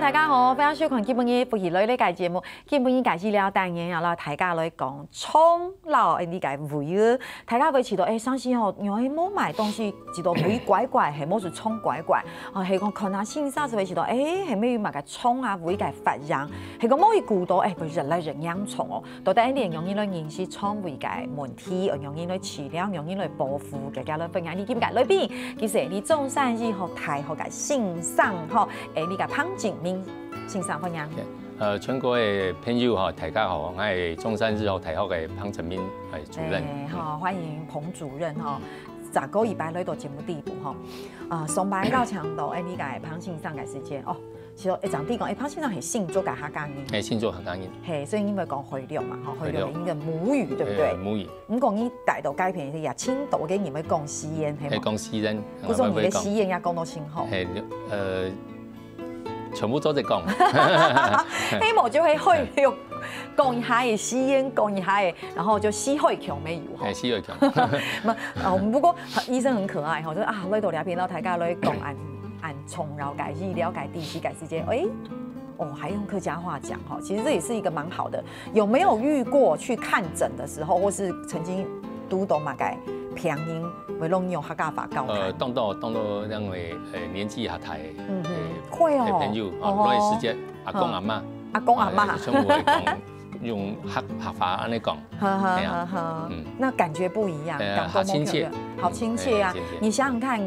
大家好，非常收看今晡日福喜类呢个节目。今晡日介绍了单元啊，啦大家来讲葱老的呢个味儿。大家会知道，上时吼，因为冇买东西，知道味怪怪，系冇是葱怪怪。啊，系讲看下先生就会知道，系咩买个葱啊，味个发痒。系讲冇一古多，不是人来人养葱哦。到底一年用呢来认识葱味个问题，用呢来治疗，用呢来保护，大家来分享。你记唔记得？里边其实你中山以后太好个欣赏吼，你个潘景明。欣赏分享。全国的朋友哈，大家好，我是中山日后大学的彭成明主任。好，欢迎彭主任哈。十个礼拜来到节目地步哈，上班到强度，你个彭先生个时间哦，其实长地讲，彭先生系信做个客家人，信做客家人，嘿，所以因为讲回流嘛，哈，回流一个母语，对不对？母语。你讲你大到改变也青岛给你们讲西烟，嘿，讲西烟，不说你的西烟也讲到清好，全部都在讲，黑某就会讲一下的吸烟，讲一下的，然后就吸会强没有哈。吸会强。不过医生很可爱哈，就是啊，来到两边，然后大家来讲按从了解去了解地区改时间，还用客家话讲哈，其实这也是一个蛮好的。有没有遇过去看诊的时候，或是曾经读懂嘛改偏音？会拢用客家话交谈。当到因为年纪下大，会哦，朋友来时节阿公阿妈，全部会讲用客话安尼讲，那感觉不一样，好亲切，好亲切啊！你想想看，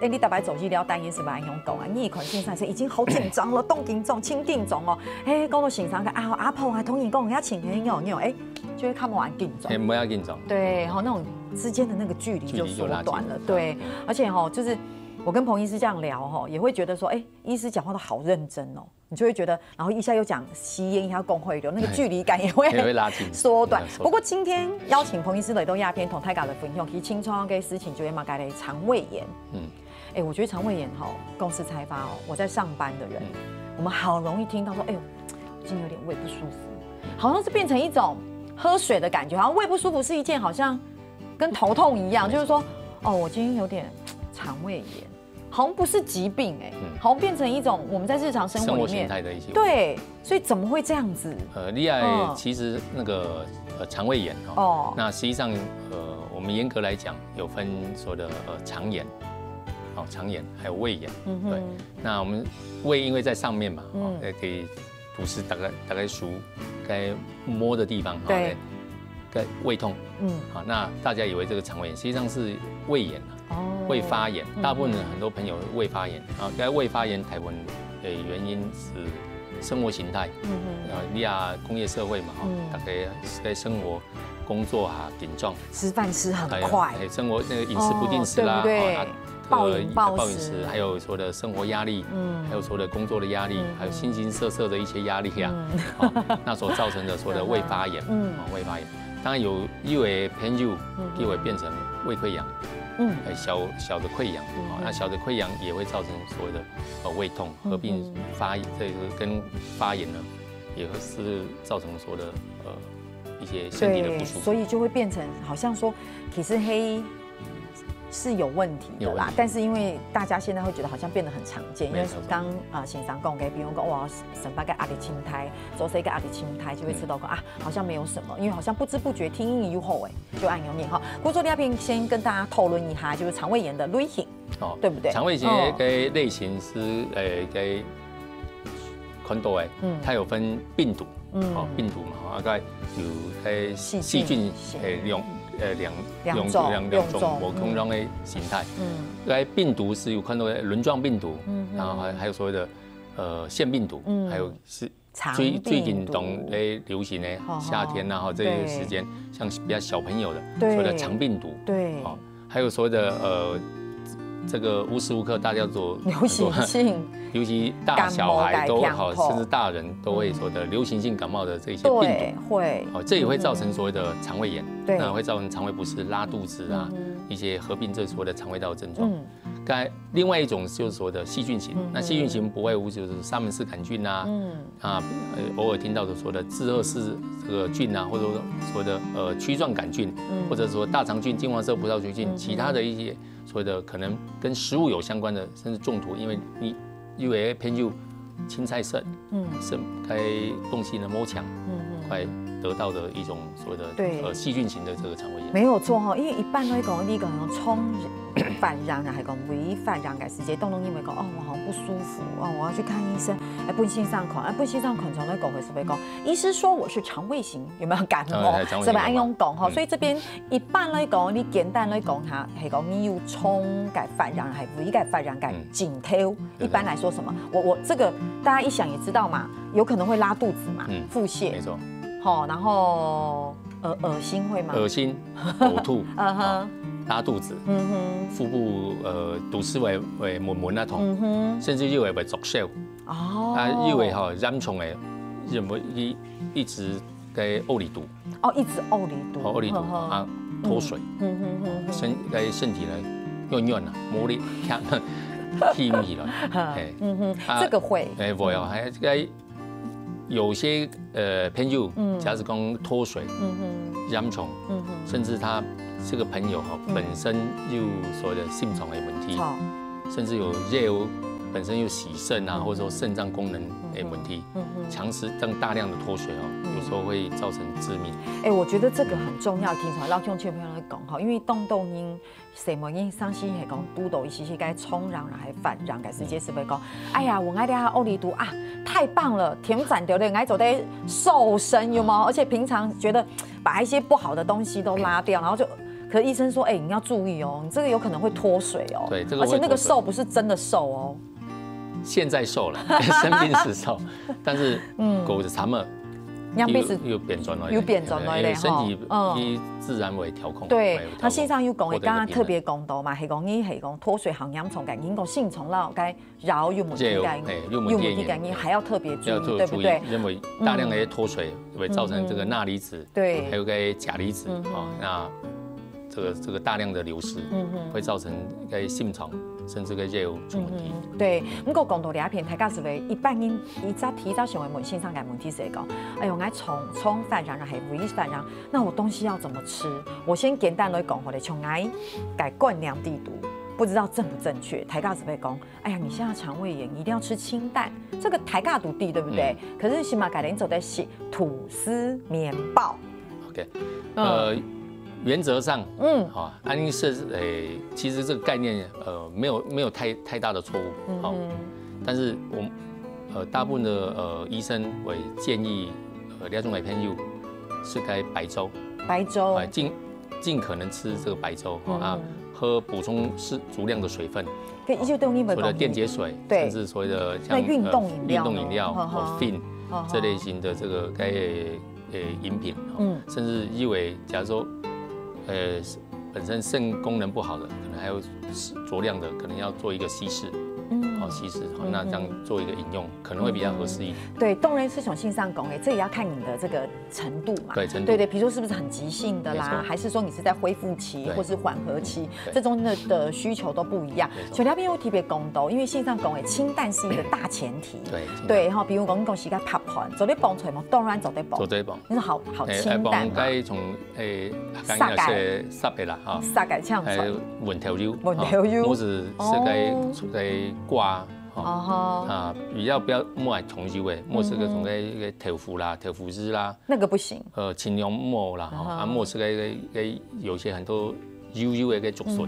你大白走去聊单也是蛮用讲啊，你可能现在是已经好紧张了，动紧张、轻紧张哦，讲到现场个阿婆啊，同意讲人家请很有，就会看不完紧张，不要紧张，对，那种之间的那个距离就缩短了，对，而且就是我跟彭医师这样聊也会觉得说，医师讲话都好认真哦，你就会觉得，然后一下又讲吸烟，一下讲会流，那个距离感也会拉近缩短。不过今天邀请彭医师来到亚片同大家的分享，其实清创跟事情就会嘛改的肠胃炎，我觉得肠胃炎公司开发我在上班的人，我们好容易听到说，最近有点胃不舒服，好像是变成一种喝水的感觉，好像胃不舒服是一件好像跟头痛一样，就是说，我今天有点肠胃炎，好像不是疾病好像变成一种我们在日常生活里面的一些对，所以怎么会这样子？其实那个肠胃炎那实际上我们严格来讲有分所谓的肠炎，肠炎还有胃炎，对，那我们胃因为在上面嘛，可以吐司大概属该摸的地方，对，该胃痛，好，那大家以为这个肠胃炎实际上是胃炎胃发炎，大部分人很多朋友胃发炎该胃发炎台湾的原因是生活形态，你工业社会嘛，大家在生活工作紧张，吃饭吃很快，生活那个饮食不定时啦，暴饮暴食，还有所谓的生活压力，还有所谓的工作的压力，还有形形色色的一些压力那所造成的所谓的胃发炎，胃发炎，当然有因为朋友就会变成胃溃疡。小的溃疡，那小的溃疡也会造成所谓的胃痛，合并这个跟发炎呢，也会是造成所谓的一些身体的不舒服，所以就会变成好像说，其实黑是有问题的啦，但是因为大家现在会觉得好像变得很常见，因为刚线上讲给，比如讲哇，生八个阿里青苔，做这个阿里青苔，就会知道说好像没有什么，因为好像不知不觉听音以后就按有念哈。不过做第二篇先跟大家讨论一下，就是肠胃炎的类型，对不对？肠胃炎的类型是给宽度它有分病毒，病毒嘛，大概有细菌两种不同种的形态。该病毒是有看到轮状病毒，然后还有所谓的腺病毒，还有是最近流行的夏天这个时间，像比较小朋友的所谓的肠病毒，对，还有所谓的这个无时无刻大家都流行性，尤其大小孩都好，感冒甚至大人都会所谓的流行性感冒的这些病毒，对，会，这也会造成所谓的肠胃炎，对，那会造成肠胃不适、拉肚子啊，一些合并这所谓的肠胃道症状。另外一种就是所谓的细菌型，那细菌型不外乎就是沙门氏杆菌啊，偶尔听到的所谓的志贺氏这个菌啊，或者说所谓的曲状杆菌，或者说大肠菌、金黄色葡萄球菌，其他的一些所谓的可能跟食物有相关的，甚至中途，因为你因为偏就青菜肾，肾该东西的摸墙，快得到的一种所谓的细菌型的这个肠胃炎。没有错哈，因为一般都讲你讲冲反让，还讲违反让嘅时节，动因为讲哦，我好像不舒服哦，我要去看医生，本性上款，本性上款从那讲会是不是讲，医师说我是肠胃型，有没有感冒？是不按用讲哈？所以这边一般来讲，你简单来讲下，系讲你要冲改反让，还违改反让改紧贴。一般来说什么？我这个大家一想也知道嘛，有可能会拉肚子嘛，腹泻，没错。好，然后恶心会吗？恶心、呕吐，拉肚子，腹部肚丝会闷那痛，甚至又会作呕，又会染虫的，认为一直在呕里肚，一直呕里肚，呕里肚啊，脱水，身体呢软软啊，磨力起起来，这个会，会哦，还有些朋友，假如讲脱水、染虫，甚至他这个朋友本身有所谓的性虫的问题，甚至有热本身有洗肾啊，或者说肾脏功能的问题，长时大量的脱水有时候会造成致命。我觉得这个很重要，听出来老乡朋友来讲哈，因为动因。什么因伤心系讲督导一些该冲让还反让该直接是被讲，哎呀，我爱俩欧里都啊，太棒了，甜展掉的爱走在瘦身有吗？而且平常觉得把一些不好的东西都拉掉，然后就，可是医生说，你要注意哦，你这个有可能会脱水哦。对，这个而且那个瘦不是真的瘦哦。现在瘦了，生病时瘦，但是狗的肠嘛。又变转了，又变转了嘞，身体以自然为调控。对，他线上有讲，刚刚特别讲到嘛，系讲你系讲脱水含氧虫感应，讲性虫啦，该然后又没地感应，又没地感应，还要特别注意，对不对？认为大量的脱水会造成这个钠离子，对，还有个钾离子那这个大量的流失，会造成个性虫。甚至个热出问题。对，不过讲到两片，大家是为一般因提早想为问线上改问题是讲，哎呦，我冲反让还违反让，那我东西要怎么吃？我先简单来讲，我哋从爱改灌凉地毒，不知道正不正确？台尬只会讲，哎呀，你现在肠胃炎，你一定要吃清淡，这个台尬毒地对不对？可是起码改天走在写吐司面包。OK，原则上，安利是其实这个概念没有太大的错误，但是大部分的医生会建议两种来偏右是该白粥，尽可能吃这个白粥喝补充足量的水分，所谓的电解水，甚至所谓的像运动饮料或 fin 这类型的这个该饮品，甚至因为假如说。本身肾功能不好的，可能还有酌量的，可能要做一个稀释，稀释，那这样做一个饮用，可能会比较合适一点。对，动人是从性上讲，这也要看你的这个程度嘛。对，程度。对，比如说是不是很急性的啦，还是说你是在恢复期或是缓和期，这中间的需求都不一样。所以那边又特别讲到，因为性上讲，清淡是一个大前提。对，比如讲你讲时间拍盘，做啲帮出嘛，当然做啲帮。你说好清淡嘛。该从撒改啦，撒改这样子。混调油，或是该挂。比较不要抹重油的，抹是个从个豆腐啦、豆腐丝啦，那个不行。青龙抹啦，抹是个有些很多油的个竹笋，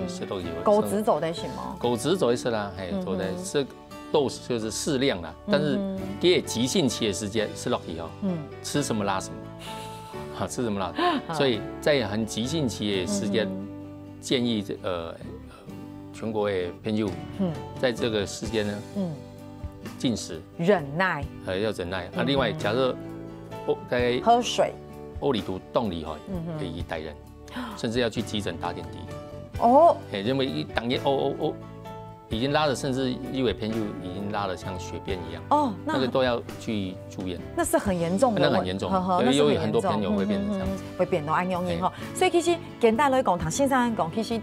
是都有。狗子走的行吗？狗子走的是啦，走的是豆就是适量啦，但是给急性期的时间是落去吃什么拉什么，吃什么拉，所以在很急性期的时间，建议全国的朋友，在这个时间呢，进食，忍耐，要忍耐。另外，假设该喝水，欧里图动力可以带人，甚至要去急诊打点滴。哦，认为一当天已经拉的，甚至异尾偏就已经拉的像血便一样。哦，那个都要去住院。那是很严重的，那很严重。有很多朋友会变成这样子，会变到安用因哈。所以其实简单来讲，先生讲，其实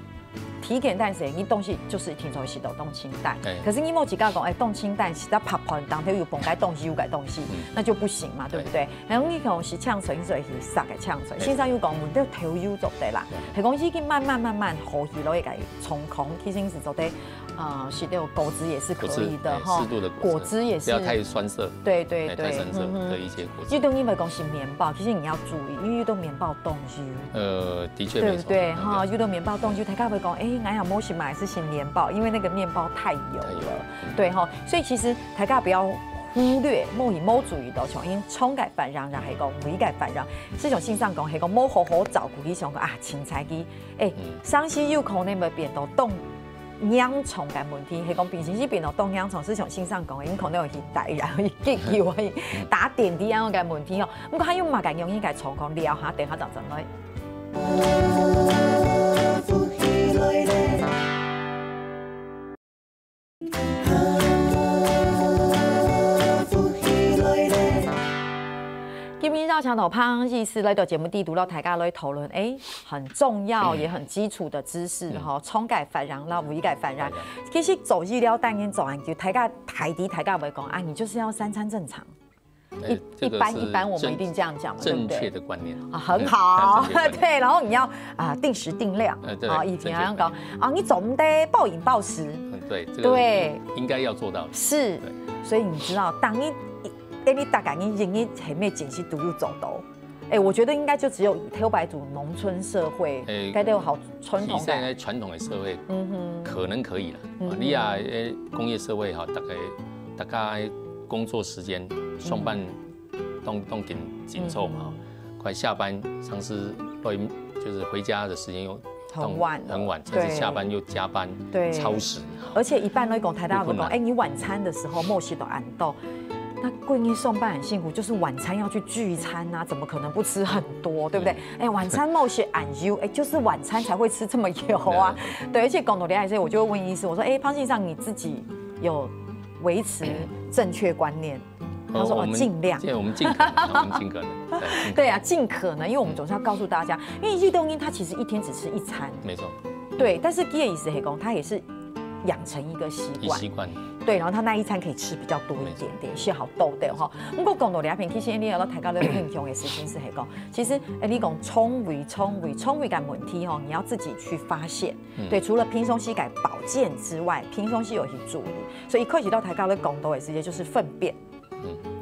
体检但是你东西就是听说是都冻清淡，可是你莫几个讲，冻清淡是在拍泡当天有崩该东西有改东西，那就不行嘛，对不对？然后你可能是呛水，所以是杀个呛水。先生又讲，我们都头有做的啦，系讲已经慢慢呼吸落去改冲空，其实是做的。是那种果汁也是可以的哈，适度的果汁也是不要太酸涩，对，太酸涩的一些果汁。运动因为讲是面包，其实你要注意，因为运动面包冻油。的确对不对哈？运动面包冻油，大家会讲，俺要摸去买是新面包，因为那个面包太油了，对哈。所以其实大家不要忽略摸注意到，像因冲改反让，还讲微改反让，这种性上讲还讲摸好好照顾，伊想讲青菜机，伤西有可能会变到冻。养虫嘅问题，係講平時呢邊凍養蟲是從先生講嘅，已經可能有去帶然後去激要去打點啲咁嘅問題哦。咁佢要物嘅用呢個蟲講撩下定下就陣來。今天绕墙头胖医师来到节目地读到大家来讨论，很重要也很基础的知识哈，冲改反让啦，微改反让。其实走医疗单元走研究，大家会讲啊，你就是要3餐正常。一般我们一定这样讲嘛，正确的观念啊，很好，对，然后你要定时定量啊，以前好像讲啊，你总得暴饮暴食，对，应该要做到，是，所以你知道，当你大概你前面解析都有走到，我觉得应该就只有以黑白族农村社会，该都有好传统。现在传统的社会，可能可以了。你啊，工业社会哈，大概工作时间上班都紧凑嘛，快下班，上司就是回家的时间又很晚，甚至下班又加班，超时。而且一般来讲，台大会讲，你晚餐的时候莫西都按到。那贵妮上班很辛苦，就是晚餐要去聚餐啊，怎么可能不吃很多，对不对？晚餐冒险俺油，就是晚餐才会吃这么油啊。对，而且讲到这些，我就会问医师，我说，潘先生你自己有维持正确观念？他说尽量，我们尽可能，对啊，尽可能，因为我们总是要告诉大家，因为日东英他其实一天只吃1餐，没错，对，但是基尔医师黑公他也是养成一个习惯。对，然后他那一餐可以吃比较多一点点，是好逗的哈。不过讲到两片，其实你有到大家都很强的事情是讲，其实你讲冲胃感问题哦，你要自己去发现。对，除了平松膝改保健之外，平松膝有去注意。所以一开始到大家都讲到的直接就是粪便。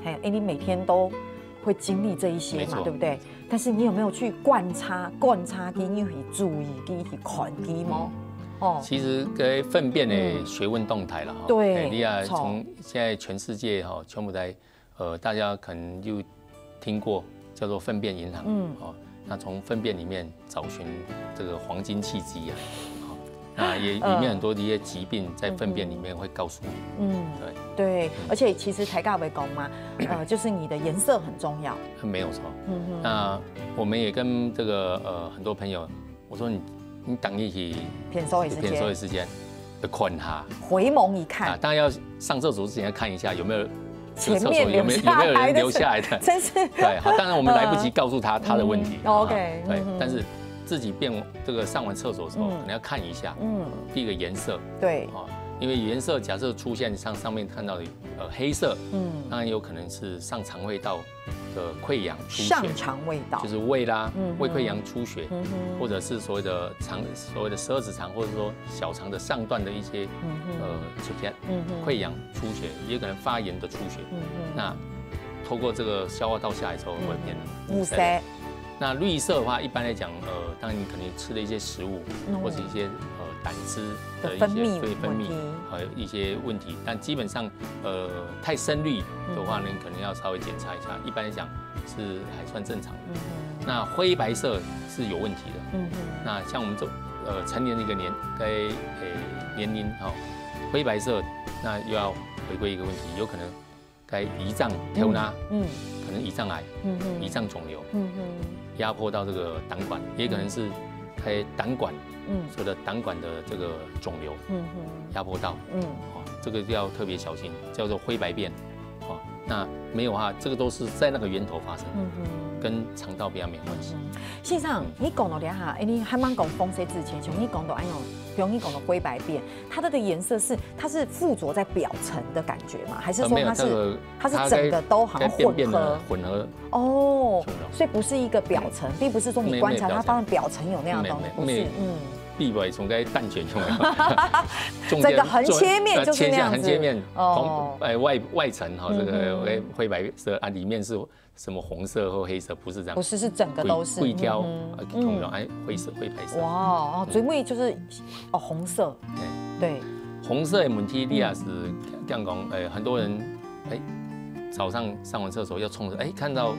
还有你每天都会经历这一些嘛，对不对？但是你有没有去观察，你去注意，你去看机吗？其实跟粪便的学问动态了哈，对，你啊从现在全世界哈，全部在大家可能就听过叫做粪便银行，那从粪便里面找寻这个黄金契机啊，那也里面很多的一些疾病在粪便里面会告诉你，对，而且其实台大为公嘛，就是你的颜色很重要，没有错，那我们也跟这个很多朋友，我说你等一起偏收的时间的看下，回眸一看，当然要上厕所之前要看一下有没有前面有没有人留下来的，真是对，好，当然我们来不及告诉他的问题，OK，对，但是自己这个上完厕所的时候，可能要看一下，第一个颜色，对，因为颜色假设出现像上面看到的黑色，当然有可能是上肠胃道的溃疡出血，上肠胃道就是胃啦，胃溃疡出血，或者是所谓的十二指肠，或者说小肠的上段的一些溃疡出血，也可能发炎的出血。那透过这个消化道下来之后会变堵塞。那绿色的话，一般来讲，当然你可能吃的一些食物，或者一些胆汁的一些分泌一些问题，但基本上太深绿的话呢，可能要稍微检查一下。一般来讲是还算正常的。那灰白色是有问题的。那像我们这成年的一个年龄灰白色，那又要回归一个问题，有可能该胰脏挑拿，可能胰脏癌，胰脏肿瘤，压迫到这个胆管，也可能是胆管，所谓的胆管的这个肿瘤，压迫到，这个要特别小心，叫做灰白变，那没有这个都是在那个源头发生，跟肠道比较没关系。事实上，你讲到两下，你还蛮讲风湿之前，像你讲到比如你讲的灰白变，它的颜色它是附着在表层的感觉吗？还是说它是整个都好像混合？哦，所以不是一个表层，并不是说你观察它发现表层有那样的东西，不是，壁外从该蛋卷有没有？整个横切面就是那样子。横切面，外层这个灰白色里面是什么红色或黑色？不是这样，不是，是整个都是。贵挑通常灰色、灰白色。哇，最尾就是红色。对。红色的问题，你也是这样讲，很多人早上上完厕所要冲着看到。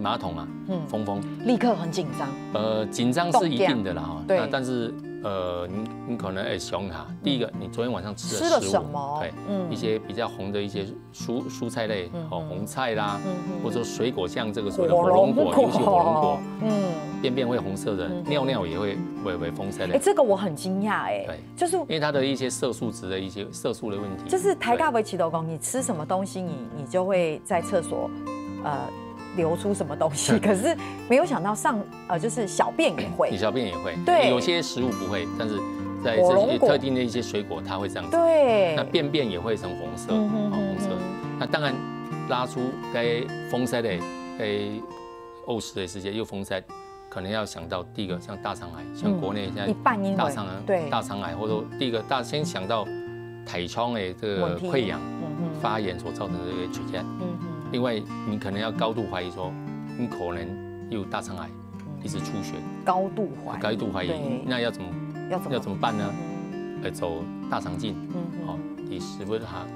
马桶嘛，风，立刻很紧张。紧张是一定的啦哈。对。但是你可能想哈，第一个，你昨天晚上吃了什么？对，一些比较红的一些蔬菜类，红菜啦，或者说水果，像这个所谓的火龙果，尤其火龙果，便便会红色的，尿也会红色的。这个我很惊讶对，就是因为它的一些色素值的一些色素的问题。就是台大维奇斗公，你吃什么东西，你就会在厕所。流出什么东西？可是没有想到就是小便也会，你小便也会，对，有些食物不会，但是在这些特定的一些水果，它会这样子，对，那便便也会成红色，红色。那当然拉出该风塞的呕食的时间又风塞，可能要想到第一个像大肠癌，像国内现在一半因为大肠癌，或者说第一个先想到体腔的这个溃疡、发炎所造成的这个缺陷。另外，你可能要高度怀疑说，你可能有大肠癌，一直出血。高度怀疑，那要怎么办呢？走大肠镜，第10分哈，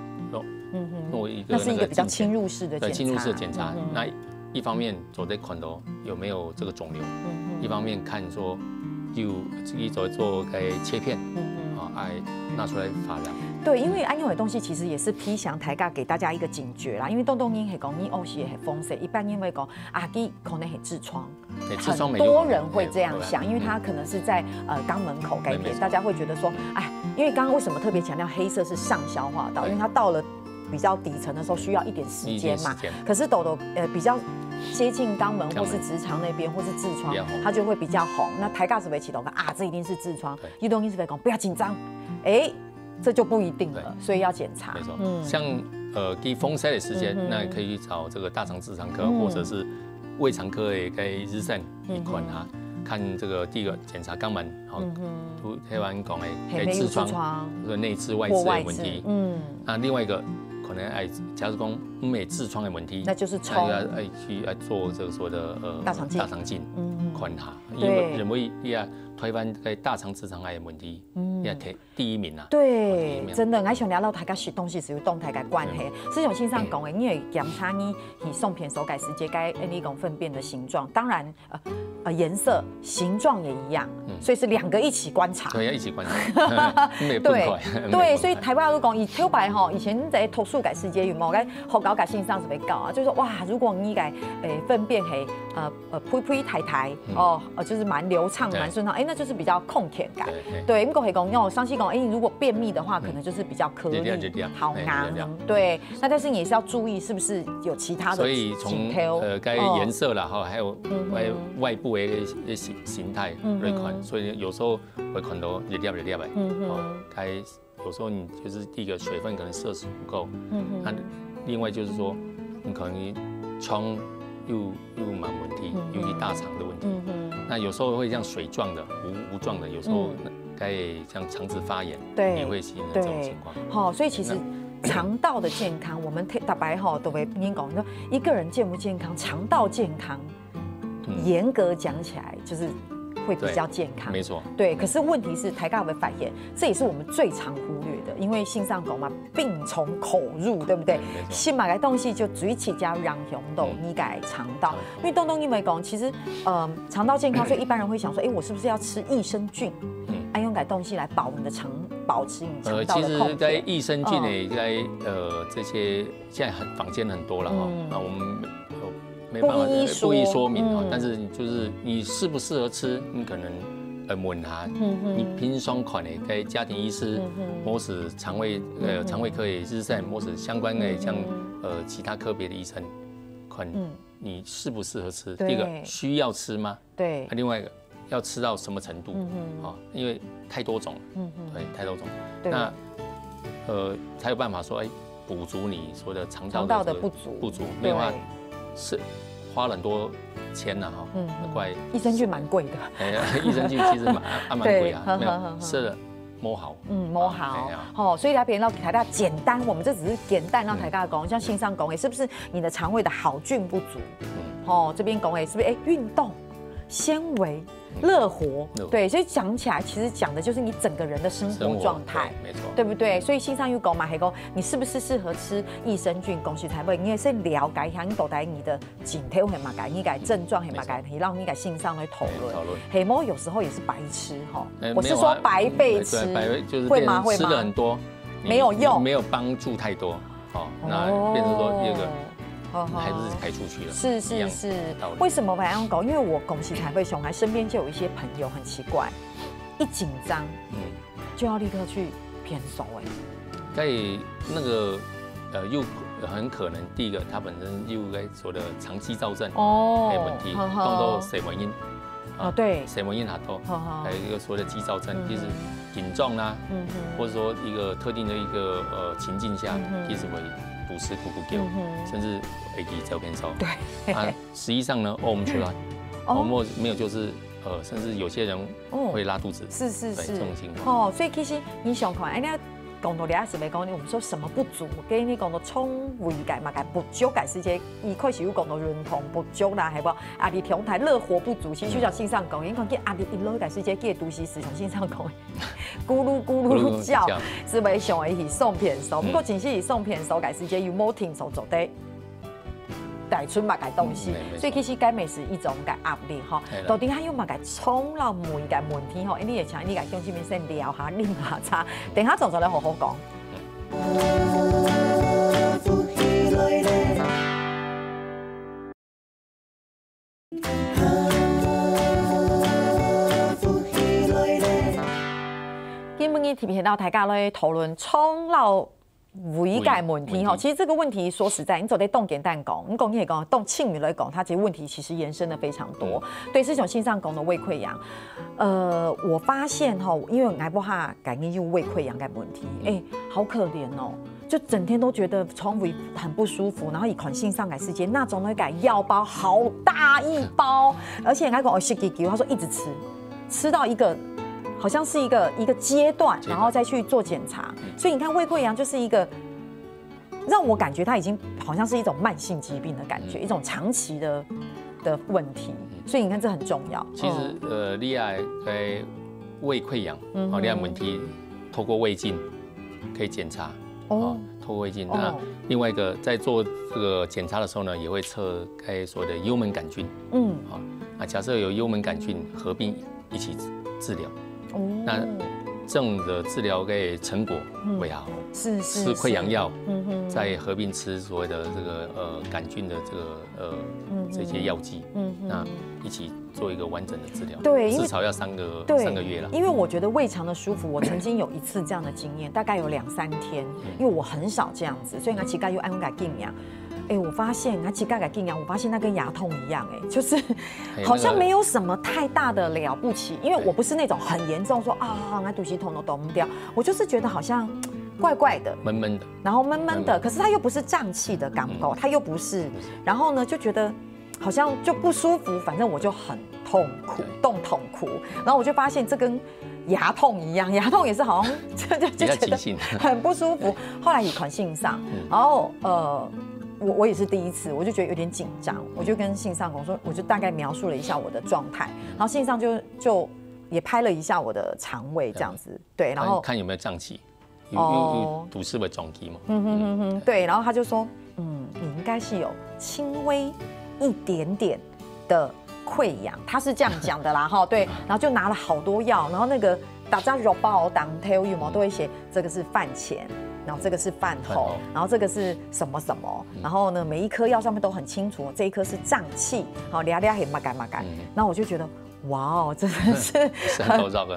弄一个那是一个比较侵入式的检查。侵入式的检查，那一方面走在孔头有没有这个肿瘤，一方面看说有自己做切片，拿出来发量。对，因为安用的东西其实也是披翔台尬给大家一个警觉啦。因为东英是讲你偶是很风湿，一般因为讲你可能很痔疮，很多人会这样想，因为它可能是在肛门口改变，大家会觉得说，因为刚刚为什么特别强调黑色是上消化道，因为它到了比较底层的时候需要一点时间嘛。可是抖比较接近肛门或是直肠那边或是痔疮，它就会比较红。那台尬是会启动这一定是痔疮。一东英是会讲不要紧张，这就不一定了，所以要检查。没错，像给风塞的时间，那可以找这个大肠直肠科或者是胃肠科的日诊一款看这个第一个检查肛门，台湾讲的痔疮，或者内痔外痔的问题。那另外一个可能假如讲没痔疮的问题，那就是去做这个所谓的大肠镜，看下，因为认为台湾大肠直肠癌的问题，也第1名啊。对，真的，我想聊到大家吃东西是有动态的关系。是像线上讲的，你会检查你送片手改时间该你讲粪便的形状，当然颜色、形状也一样，所以是2个一起观察。对，要一起观察。对，所以台湾都讲以挑白以前在投诉改时间有冇该好搞改线上是被搞啊，就是说哇，如果你改粪便呸抬就是蛮流畅、蛮顺畅，那就是比较空甜感。对，不过会讲要上期讲，如果便秘的话，可能就是比较颗粒、好囊。对，那但是你也是要注意是不是有其他的。所以从该颜色啦，还有外部的形态来看，所以有时候会看到热的。该有时候你就是第一个水分可能摄取不够，那另外就是说你可能肠又蛮问题，尤其大肠的问题。那有时候会像水状的、糊状的，有时候该像肠子发炎，也会形成这种情况。所以其实肠道的健康，我们大白都会跟你讲，说一个人健不健康，肠道健康，严格讲起来就是会比较健康。没错。对，可是问题是台大会发现，这也是我们最常忽略的，因为性上讲嘛，病从口入，对不对？新买来东西就嘴起加让雄豆，你改肠道，因为东因为讲，其实肠道健康，所以一般人会想说，我是不是要吃益生菌？用改东西来保你的保持你肠道的空间。其实在益生菌呢，在这些现在坊间很多了哈。那我们没办法不一说明嗯但是就是你适不适合吃，你可能问下，你平常看的跟家庭医师，或是肠胃科的医生，或是相关的像其他科别的医生，看你适不适合吃。第一个需要吃吗？对。另外一个要吃到什么程度？因为太多种，对，太多种。那才有办法说，补足你说的肠道的不足，没有话是花了很多钱呐，怪益生菌蛮贵的。益生菌其实蛮贵啊，没有吃了摸好，摸好，所以来别人让大家简单，我们这只是简单让大家讲，像线上讲，是不是你的肠胃的好菌不足？这边讲是不是运动、纤维、乐活？对，所以讲起来其实讲的就是你整个人的生活状态，没错，对不对？所以线上有讲嘛，还讲你是不是适合吃益生菌？恭喜才会，你也是了解一下，你到底你的景体会嘛改，你改症状会嘛改，让你改线上来讨论。黑猫有时候也是白吃哈，我是说白费吃，会吗？吃了很多没有用，没有帮助太多，那变成说第二个。还是排出去了，是，为什么我要讲？因为我恭喜才会熊孩身边就有一些朋友很奇怪，一紧张，就要立刻去偏瘦在那个又很可能第一个他本身又在说的长期躁症的问题，动作谁原因？对，谁原因还多？还有一个所谓的肌躁症，就是紧张啦，或者说一个特定的一个情境下，其实会。不是咕咕叫，甚至会照偏瘦。对，实际上呢，我们出来，我们没有就是甚至有些人会拉肚子。是这种情况。所以其实你想看，你讲到俩是咪讲，我们说什么不足？给你讲到充胃钙嘛，钙不足，钙是这伊开始有讲到润通不足啦，系不？阿弟调台乐活不足，其实就像线上讲，你看见阿弟一路钙是这个都市市场线上讲，咕噜咕噜叫，是咪上会去送片手？不过真是送片手，钙是这有冇听手做的？带出嘛个东西，所以其实钙美是一种个压力哈。到底还有嘛个冲到每个问题吼，你也请你个向这边先聊下、啉下茶，等下总再来好好讲。今日特别到大家来讨论冲到。胃钙问题哈，其实这个问题说实在，你走在动点蛋讲，你讲你也讲动庆余来讲，它其实问题其实延伸的非常多。对，这种线上讲的胃溃疡，我发现哈，因为癌不哈感觉就胃溃疡的问题，好可怜哦，就整天都觉得肠胃很不舒服，然后一款性上改时间那种的改药包好大一包，而且还讲我是给他说一直吃到一个。好像是一个阶段，然后再去做检查，所以你看胃溃疡就是一个让我感觉它已经好像是一种慢性疾病的感觉，一种长期的问题，所以你看这很重要。其实你爱在胃溃疡，你爱问题透过胃镜可以检查，透过胃镜。那另外一个在做这个检查的时候呢，也会测该所谓的幽门杆菌，那假设有幽门杆菌合并一起治疗。那这种的治疗的成果为好，是吃溃疡药，再合并吃所谓的这个杆菌的这个这些药剂，那一起做一个完整的治疗，对，至少要3个月了。因为我觉得胃肠的舒服，我曾经有一次这样的经验，大概有2、3天，因为我很少这样子，所以我膝盖又按改禁养。我发现他膝盖改禁养，我发现那跟牙痛一样，就是好像没有什么太大的了不起，因为我不是那种很严重说那肚脐痛都动不掉，我就是觉得好像怪怪的，闷闷的，然后闷闷的，可是它又不是胀气的感觉，它又不是，然后呢就觉得好像就不舒服，反正我就很痛苦，痛苦，然后我就发现这跟牙痛一样，牙痛也是好像就觉得很不舒服，后来以款性上，然后我也是第一次，我就觉得有点紧张，我就跟信上讲说，我就大概描述了一下我的状态，然后信上就也拍了一下我的肠胃这样子，对，然后看有没有胀气，有堵塞的状气嘛，对，然后他就说，你应该是有轻微一点点的溃疡，他是这样讲的啦，对，然后就拿了好多药，然后那个大家肉包当 tell you 嘛，都会写这个是饭前。然后这个是饭后，然后这个是什么什么，然后呢每一颗药上面都很清楚，这一颗是胀气，好俩俩很麻改麻改，然后我就觉得。哇哦，真的是很周遭的，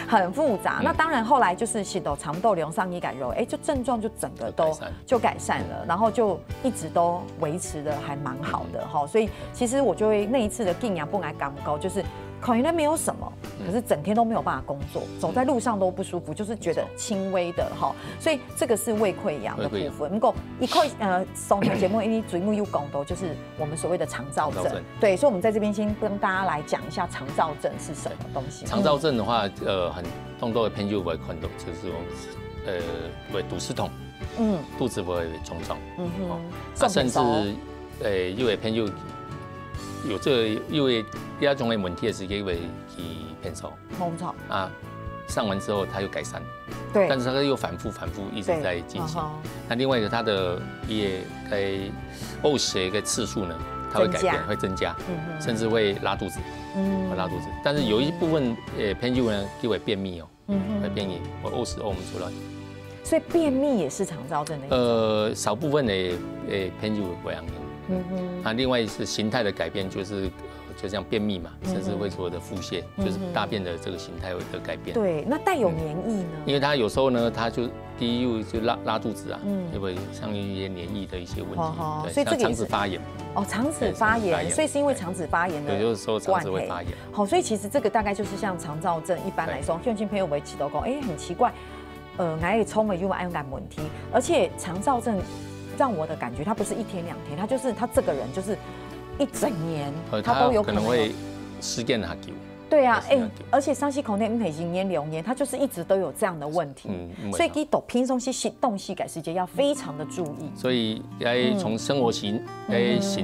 很复杂。那当然，后来就是洗豆肠豆瘤上医改肉，就症状就整个都就改善了，然后就一直都维持的还蛮好的哈。所以其实我就会那一次的定阳不来感高，就是可能没有什么，可是整天都没有办法工作，走在路上都不舒服，就是觉得轻微的哈。所以这个是胃溃疡的部分。不过一块松条节目因为嘴目有讲到，就是我们所谓的肠燥症。对，所以我们在这边先跟大家来讲一下肠燥症是什么东西。肠燥症的话，很多的朋友会看到，就是会肚子痛，肚子会肿胀，甚至因为朋友。有这个因为第二种的问题是因为去偏瘦，啊，上完之后它又改善，对，但是它又反复一直在进行。那另外一个它的也呕食的一个次数呢，它会改变，会增加，甚至会拉肚子，会拉肚子。但是有一部分朋友呢，就会便秘哦，会便秘，会呕食呕不出来。所以便秘也是肠燥症的一种。少部分的朋友会这样。那另外是形态的改变，就是就像便秘嘛，甚至会所谓的腹泻，就是大便的这个形态有一个改变。对，那带有黏液呢？因为它有时候呢，它就第一就拉肚子啊，就会像一些黏液的一些问题，对，所以这个肠子发炎。哦，肠子发炎，所以是因为肠子发炎的，有时候肠子会发炎。好，所以其实这个大概就是像肠燥症，一般来说，用心朋友会起到讲，很奇怪，癌冲了又爱用感问题，而且肠燥症。让我的感觉，他不是一天两天，他就是他这个人就是一整年，他都有可能会时间很久。对啊，而且上气口内很经年流年，他就是一直都有这样的问题，所以给抖平松些动细改时间要非常的注意。所以要从生活形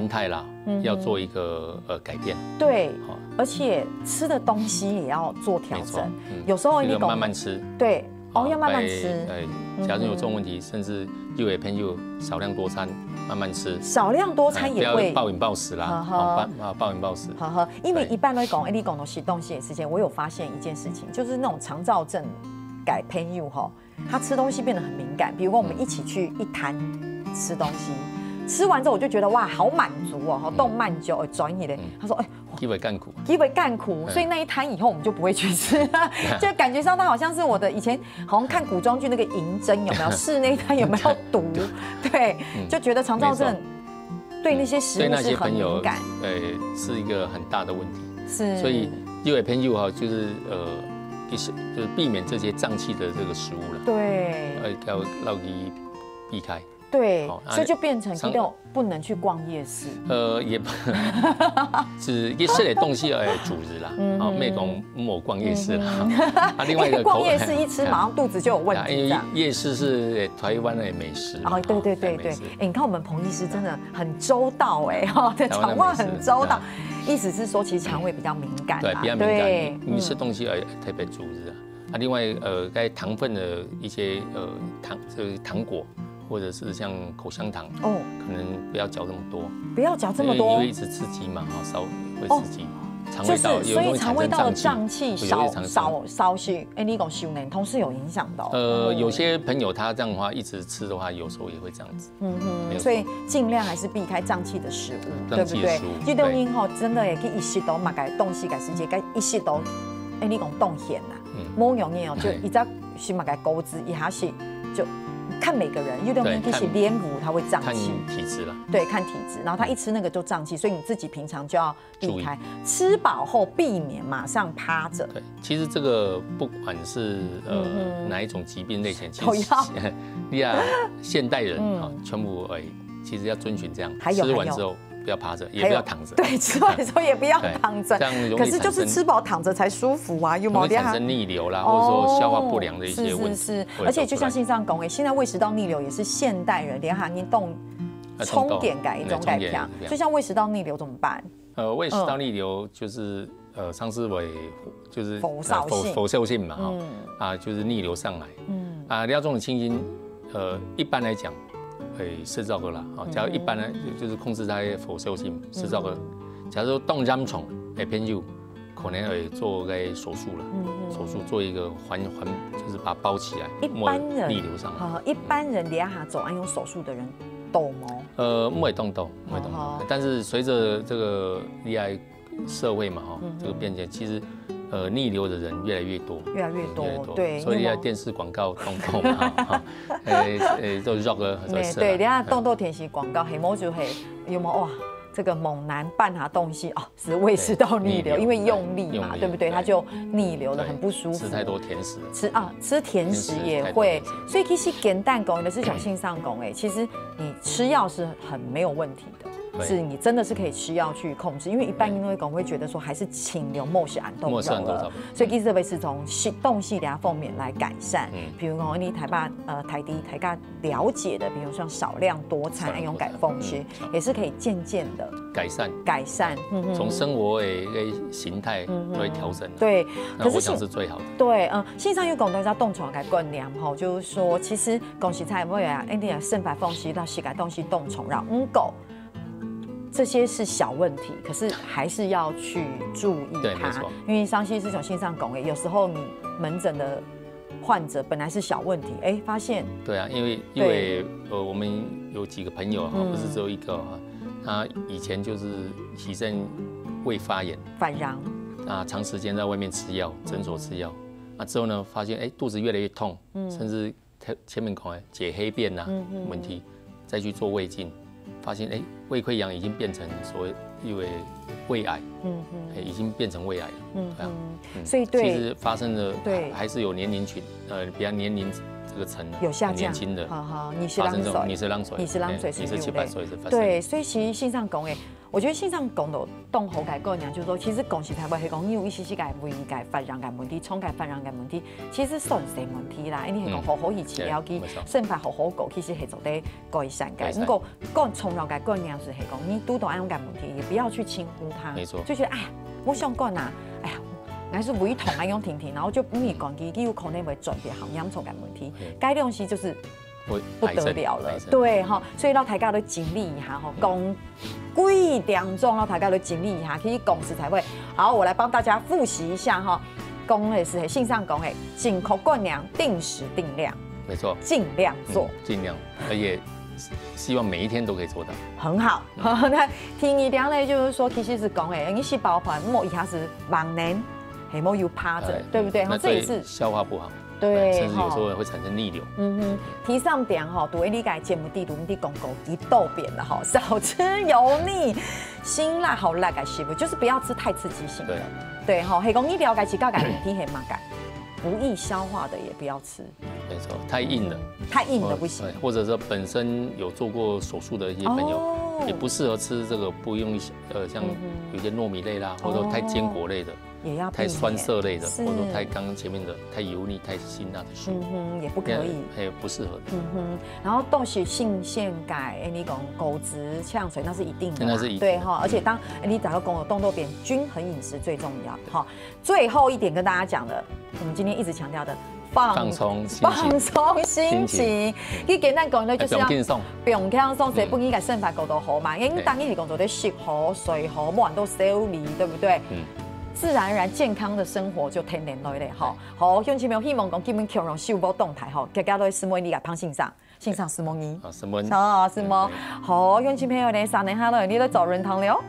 态啦，要做一个改变。对，而且吃的东西也要做调整，有时候你慢慢吃。对。要慢慢吃。对，假如有这种问题，甚至又有朋友少量多餐，慢慢吃。少量多餐也会不要暴饮暴食啦，暴饮暴食。因为一般来讲，你讲的是东西的时间，我有发现一件事情，就是那种肠燥症改朋友哈，他吃东西变得很敏感。比如说我们一起去一摊吃东西。吃完之后我就觉得哇，好满足哦，好动漫酒转移的。他说，极为干苦，极为干苦，所以那一摊以后我们就不会去吃了，就感觉上它好像是我的以前好像看古装剧那个银针有没有试那一摊有没有毒，对，就觉得肠燥症对那些食物是很敏感，是一个很大的问题，是，所以因为朋友哈就是就是避免这些胀气的这个食物了，对，要避开。对，所以就变成不能去逛夜市。也是夜市的东西主日啦，没讲莫逛夜市啦。另外一个逛夜市一吃，马上肚子就有问题。因为夜市是台湾的美食。对，你看我们彭医师真的很周到对，肠胃很周到，意思是说其实肠胃比较敏感。对，比较敏感，你吃东西特别主日啊。另外该糖分的一些糖果。或者是像口香糖，可能不要嚼这么多，不要嚼这么多，因为一直刺激嘛，稍会刺激肠胃道，所以肠胃道的胀气少许，你讲受黏痛是有影响的。有些朋友他这样的话一直吃的话，有时候也会这样子。所以尽量还是避开胀气的食物，对不对？这种人真的也可以一食到嘛，改动气改时间，改一食到，你讲冻咸呐，某容易就一只是嘛改钩子，一下是就。看每个人，有的人其实脸部它会胀气，看体质啦。对，看体质，然后他一吃那个就胀气，所以你自己平常就要避开。吃饱后避免马上趴着。对，其实这个不管是哪一种疾病类型，其实现代人全部其实要遵循这样，吃完之后。不要趴着，也不要躺着。对，吃完之后也不要躺着。这样容易可是就是吃饱躺着才舒服啊，有容易产生逆流啦，或者说消化不良的一些问题。是，而且就像线上讲，现在胃食道逆流也是现代人连行运动冲点改一种改良。就像胃食道逆流怎么办？胃食道逆流就是上次就是否受性嘛，就是逆流上来。廖这种情形，一般来讲。食道个啦，假如一般呢，就是控制它的否受性食道个。假如说冻染虫，偏就可能会做个手术了，手术做一个就是把它包起来，一般人逆流上来。一般人底下走按用手术的人懂吗？不会动，但是随着这个厉害社会嘛，这个变迁，其实逆流的人越来越多，对，所以电视广告动嘛，都 rock 对，你看动电视广告，黑毛就黑，有冇哇？这个猛男拌下东西哦，是胃食道逆流，因为用力嘛，对不对？它就逆流的很不舒服。吃太多甜食，吃甜食也会，所以其实简单讲的是讲性上讲，其实你吃药是很没有问题的。是你真的是可以吃药去控制，因为一般因为狗会觉得说还是清流某些氨豆肉了，所以其实会是从动系列方面来改善。比如讲你台大了解的，比如像少量多餐、按用改风区，也是可以渐渐的改善。从生活的形态来调整。对，可是我想是最好的。对，线上有讲到叫动床改观念吼，就是说其实恭喜菜会啊，你肾白风区到膝盖东西动虫让狗。这些是小问题，可是还是要去注意它，因为伤膝是种性上拱有时候你门诊的患者本来是小问题，发现对啊，因为我们有几个朋友不是只有一个他以前就是起肾胃发炎反禳长时间在外面吃药，诊所吃药之后呢，发现肚子越来越痛，甚至前面可能解黑便问题，再去做胃镜。发现胃溃疡已经变成所谓因为胃癌，已经变成胃癌了，所以其实发生的还是有年龄群，比较年龄这个层有下降，年轻的，发生这种你是浪水是700岁是发生，对，所以其实性上讲我觉得性上讲的动喉改个人就是说，其实讲是台湾是讲你有一些改胃改发禳改问题，冲改发禳改问题，其实算是问题啦。因为讲好好以前要去肾发好好搞，其实是做在改善改。如果讲冲了改个人是讲你拄到按种改问题，也不要去轻忽它，没错，就觉得哎呀，我想讲啊，哎呀。还是胃痛啊，用停，然后就不咪讲，佢有可能会转变好严重的问题。该东西就是不得了了，对哈，所以大家都经历一下哈，讲几点钟，大家都经历一下，可以讲时才会好。我来帮大家复习一下哈，讲的是性上讲的，紧口灌粮，定时定量，没错，尽量做，尽量，而且希望每一天都可以做到，很好。那听一点呢，就是说其实是讲的，你细胞盘莫一下是忙年。黑毛又趴着，对不对？那这也是消化不好，对，甚至有时候会产生逆流。提上点哈，对理解节目地图地公公一豆扁的哈，少吃油腻、辛辣好辣的食物，就是不要吃太刺激性的。对哈，黑公你了解其他改问题黑嘛改，不易消化的也不要吃。没错，太硬了，太硬的不行。或者说本身有做过手术的一些朋友，也不适合吃这个不用像有些糯米类啦，或者说太坚果类的。也要太酸涩类的，或者说太刚刚前面的太油腻、太辛辣的食物，也不可以，也不适合。然后都是性腺钙，你讲枸杞、呛水那是一定的，那是一定的，对哈。而且当你找到讲的动作变均衡饮食最重要哈。最后一点跟大家讲的，我们今天一直强调的。放松心情，佢简单讲咧，就是要不用轻松，谁不应该生发够多好嘛？因为当你是工作在食好、睡好，冇人都修理，对不对？自然而然健康的生活就天然来咧，哈。好，乡亲们希望讲基本强融秀波动态，哈，大家都是每日来胖线上什么呢？什么？什么？好，乡亲朋友呢，3年下来你都走人堂了。